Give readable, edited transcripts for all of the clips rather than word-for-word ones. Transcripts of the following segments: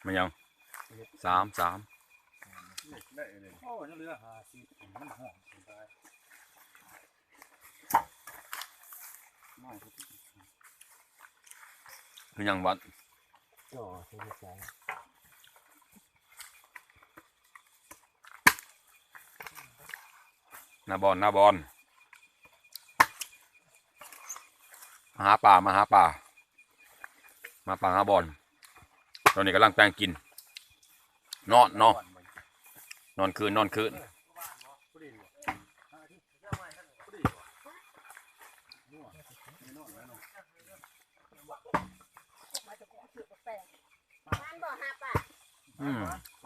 มันยังสามโอ้ยนั่นเรือ50มันหอมตายมันยังวัด จ่อใช่ไหมจ๊ะ หน้าบอลมาหาป่าหาบอลตอนนี้กำลังแปลงกินนอนคืน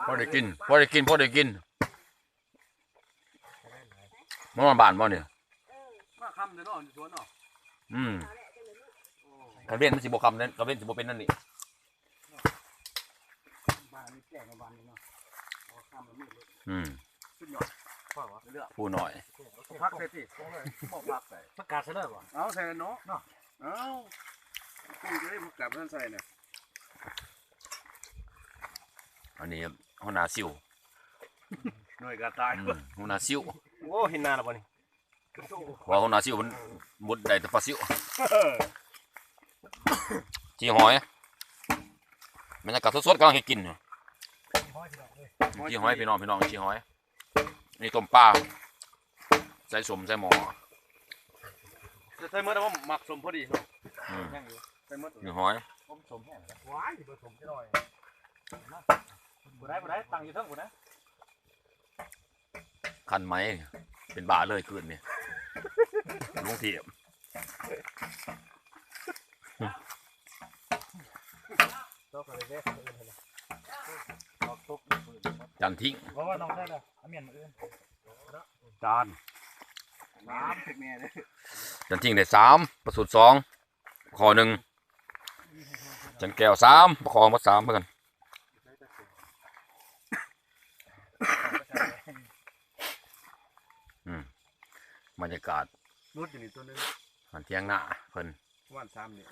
พอได้กินมันบ้านบ่เนี่ยมาคำเดี๋ยวเนาะสวนเนาะกระเว้นมันสิบ่คำนั้นกระเว้นสิบ่เป็นนั่นนี่บ้านนี้แก่ในบ้านนี้เนาะคำมันมืดเลยสุดยอดผู้หน่อยพักใส่ที่บอกพักใส่ผักกาดใส่เลยบ่เอาใส่เนาะเอาคุณจะได้ผักกาดนั่นใส่เนี่ยอันนี้หัวหน้าซิวหน่วยกระตายหัวหน้าซิวโอ้เห็นนานแล้วบ่นี่ว่าหัวหน้าซิวมันมุดได้แต่ปลาซิวจีหอยมันจะกัดสดๆกำลังให้กินจีหอยพี่น้องจีหอยนี่ต้มปลาใส่สมใส่หม้อใส่เมื่อแต่ว่าหมักสมพอดีเนาะใส่เมื่อจีหอยผมสมแห้งแล้วว้ายผสมจะหน่อยบ่ได้ตังอยู่เท่าบ่นะคันไหมเป็นบาเลยคืนนี่ลุงเทียมจันทิ้งเพราะว่าน้องได้แล้วเมียนมืออื่นจานถึงแม่เลยจันทิ้งได้3ประสูตร2ขอ1จันแก้ว3ประคองมา3เพื่อนบรรยากาศนุดอยู่นี่ตัวนึงหันเที่ยงหน้าเพิ่นวัน3เนี่ย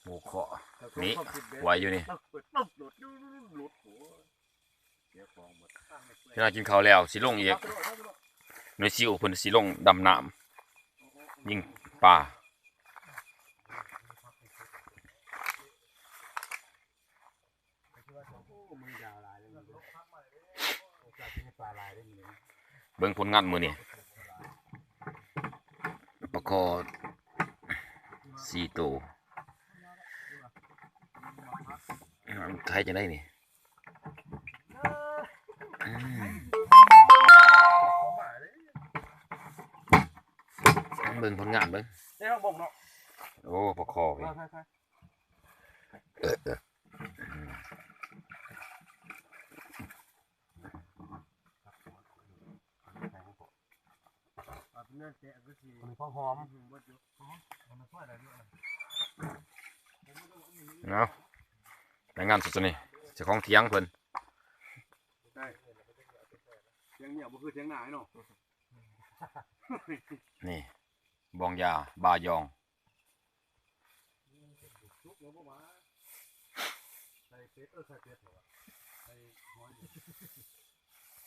หมูเคาะนี่ไวอยู่นี่ที่น่ากินข้าวแล้วสิลงอีกหน่วยซิวเพิ่นสิลงดำน้ำยิงปลาเบิ่งผลงานมื้อนี้ปลาคอ4ตัวใครจะได้นี่เบิ่งผลงานเบิ่งโอ้ปลาคอพี่พอหอมเนาะแต่งานสุดนี่เจ้าของเถียงเพิ่นเถียงเนี่ยบ่คือเถียงหน้าเนาะนี่บองยาบายอง